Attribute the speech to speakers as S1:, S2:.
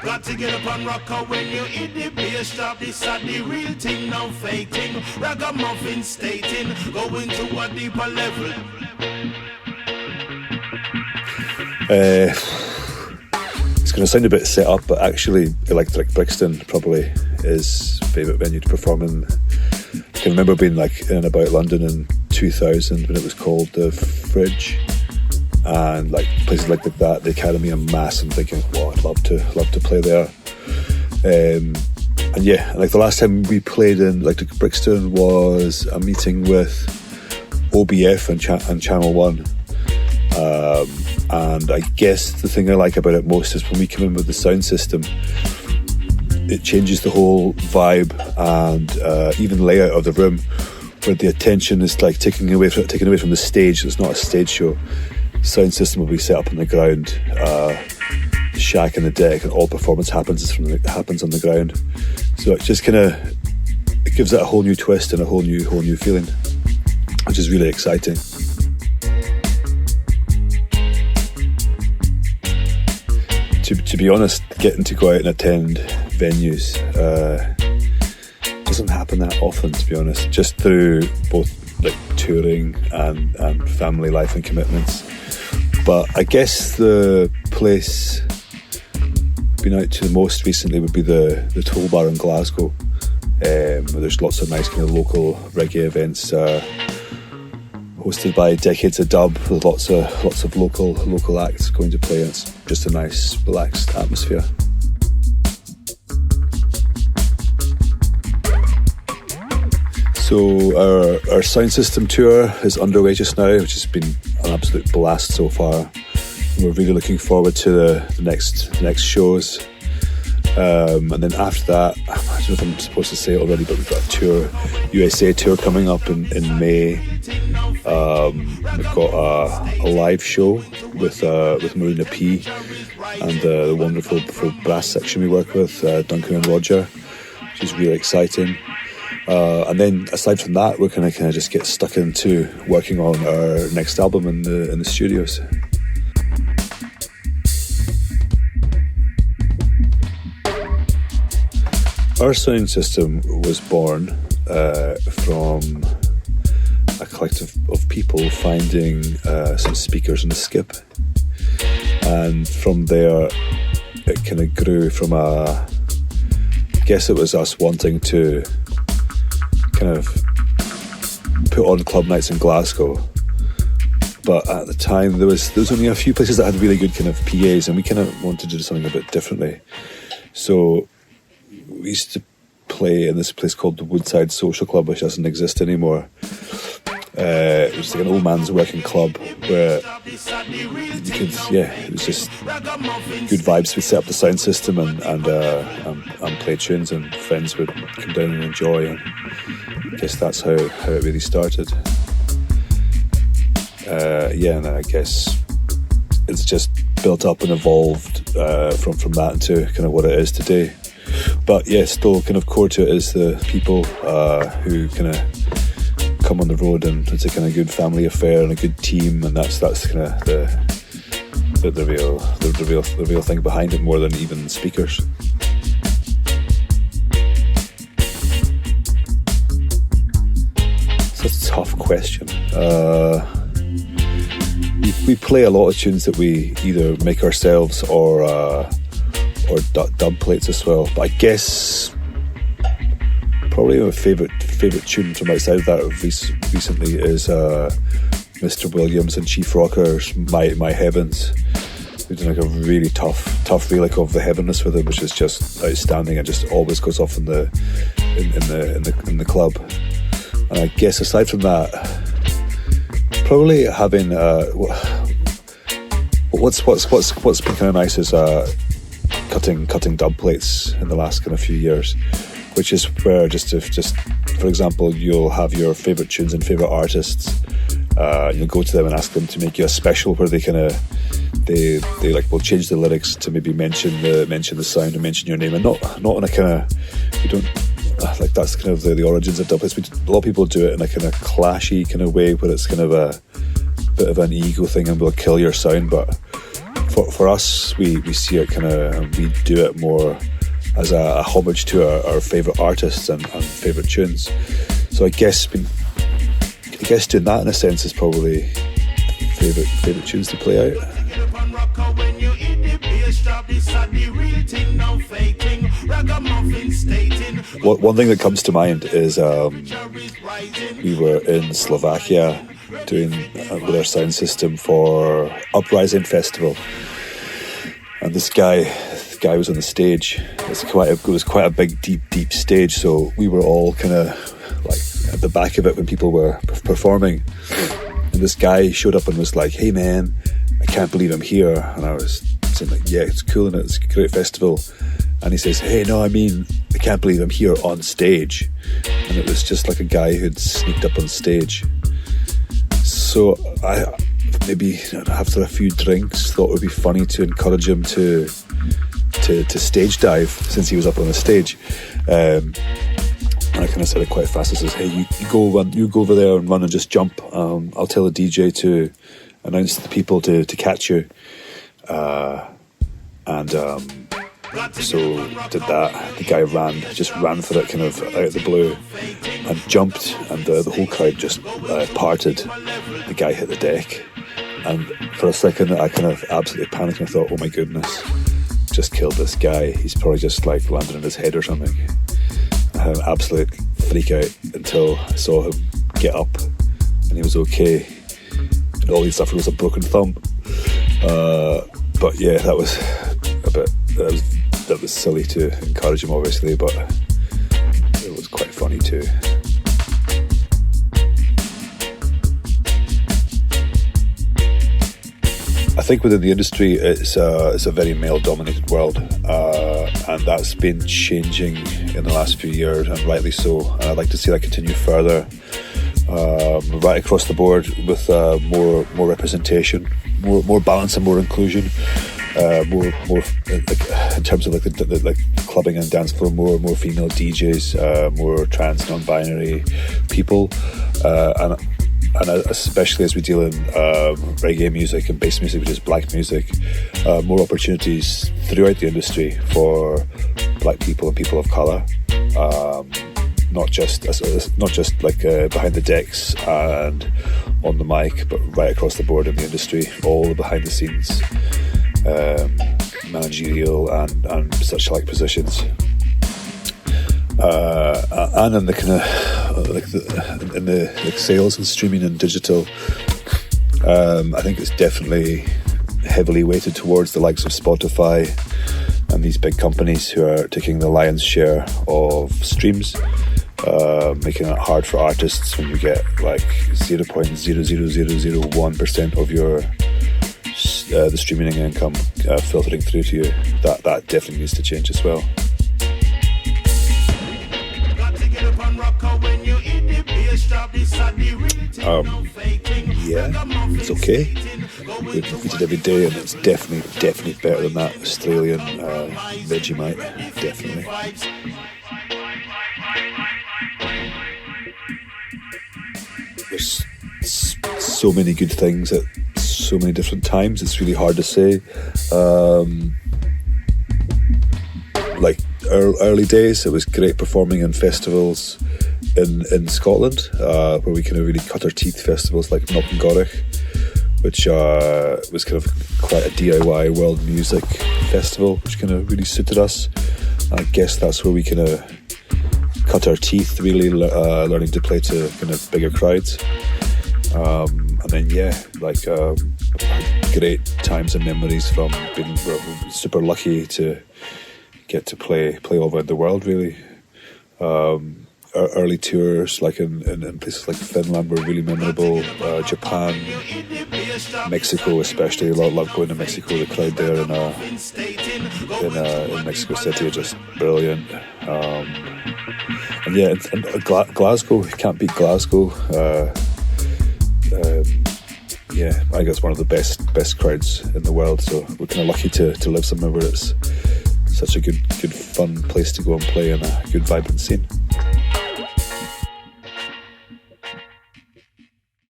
S1: Got to get up and rock out when you hit the bass drop. This is the real thing, no fake thing. Ragamuffin stating, going to a deeper level.
S2: It's going to sound a bit set up, but actually Electric Brixton probably is favourite venue to perform in. I can remember being like in and about London in 2000 when it was called the Fridge, and like places like that, the Academy and Mass, and thinking, wow, I'd love to play there. And yeah, like the last time we played in Electric Brixton was a meeting with OBF and Channel 1. And I guess the thing I like about it most is when we come in with the sound system, it changes the whole vibe and even layout of the room, where the attention is like taken away from the stage. It's not a stage show. Sound system will be set up on the ground, the shack and the deck, and all performance happens on the ground. So it just it gives it a whole new twist and a whole new feeling, which is really exciting. To be honest, getting to go out and attend venues doesn't happen that often, to be honest, just through both like touring and family life and commitments. But I guess the place I've been out to the most recently would be the Toll Bar in Glasgow, where there's lots of nice kind of local reggae events hosted by Decades of Dub, with lots of local acts going to play. It's just a nice, relaxed atmosphere. So our sound system tour is underway just now, which has been an absolute blast so far. We're really looking forward to the next shows. And then after that, I don't know if I'm supposed to say it already, but we've got a USA tour coming up in May. We've got a live show with Marina P and the wonderful brass section we work with, Duncan and Roger, which is really exciting. And then aside from that, we're gonna kind of just get stuck into working on our next album in the studios. Our sound system was born from a collective of people finding some speakers in the skip, and from there it kind of grew from I guess it was us wanting to kind of put on club nights in Glasgow, but at the time there was only a few places that had really good kind of PAs, and we kind of wanted to do something a bit differently. So we used to play in this place called the Woodside Social Club, which doesn't exist anymore. It was like an old man's working club where you could, it was just good vibes. We'd set up the sound system and play tunes, and friends would come down and enjoy. And I guess that's how it really started. And I guess it's just built up and evolved from that into kind of what it is today. But yeah, still kind of core to it is the people who kind of come on the road, and it's a kind of good family affair and a good team, and that's kind of the real thing behind it, more than even speakers. It's a tough question. We play a lot of tunes that we either make ourselves or dub plates as well. But I guess probably my favourite tune from outside of that recently is Mr. Williams and Chief Rocker's My Heavens. We've done like a really tough relic of the Heavenless with it, which is just outstanding and just always goes off in the club. And I guess aside from that, probably having what's been kind of nice is cutting dub plates in the last kind of few years, which is where just for example, you'll have your favourite tunes and favourite artists. You'll go to them and ask them to make you a special where they will change the lyrics to maybe mention the sound and mention your name, and not in a kind of, you don't like, that's kind of the origins of dub plates. A lot of people do it in a kind of clashy kind of way where it's kind of a bit of an ego thing and will kill your sound. But for us, we see it kind of, we do it more as a homage to our favourite artists and favourite tunes. So I guess doing that in a sense is probably favourite tunes to play out. One thing that comes to mind is we were in Slovakia doing with our sound system for Uprising Festival, and this guy was on the stage. It was quite a big, deep stage, so we were all kind of like at the back of it when people were performing. And this guy showed up and was like, "Hey man, I can't believe I'm here." And I was saying like, "Yeah, it's cool and it's a great festival." And he says, "Hey, no, I mean, I can't believe I'm here on stage." And it was just like a guy who'd sneaked up on stage. So I maybe after a few drinks thought it would be funny to encourage him to stage dive since he was up on the stage. And I kind of said it quite fast. I says, "Hey, you go over there and run and just jump. I'll tell the DJ to announce to the people to catch you." So did that. The guy just ran for it kind of out of the blue and jumped, and the whole crowd just parted. The guy hit the deck, and for a second I kind of absolutely panicked and I thought, "Oh my goodness, just killed this guy. He's probably just like landed on his head or something." I had an absolute freak out until I saw him get up and he was okay, and all he suffered was a broken thumb. But yeah, that was silly to encourage him, obviously, but it was quite funny too. I think within the industry, it's a very male-dominated world, and that's been changing in the last few years, and rightly so. And I'd like to see that continue further, right across the board, with more representation, more balance, and more inclusion. More in terms of like clubbing and dance floor, more female DJs, more trans, non-binary people, and especially as we deal in reggae music and bass music, which is black music, more opportunities throughout the industry for black people and people of colour, not just like behind the decks and on the mic, but right across the board in the industry, all the behind the scenes, managerial and such like positions, and in the kind of in the sales and streaming and digital. I think it's definitely heavily weighted towards the likes of Spotify and these big companies who are taking the lion's share of streams, making it hard for artists when you get like 0.00001% of your the streaming income filtering through to you. That definitely needs to change as well. Yeah, it's okay. We repeat it every day, and it's definitely better than that Australian Vegemite. Definitely. There's so many good things at so many different times. It's really hard to say. Like early days, it was great performing in festivals in Scotland, where we kind of really cut our teeth. Festivals like Knockengorich, which was kind of quite a DIY world music festival, which kind of really suited us. And I guess that's where we kind of cut our teeth, really learning to play to kind of bigger crowds. And then great times and memories from being super lucky to get to play all around the world, really. Early tours like in places like Finland were really memorable. Japan, Mexico especially. Love going to Mexico. The crowd there in Mexico City are just brilliant. And Glasgow, you can't beat Glasgow. I think it's one of the best crowds in the world, so we're kind of lucky to live somewhere where it's such a good fun place to go and play, and a good vibrant scene.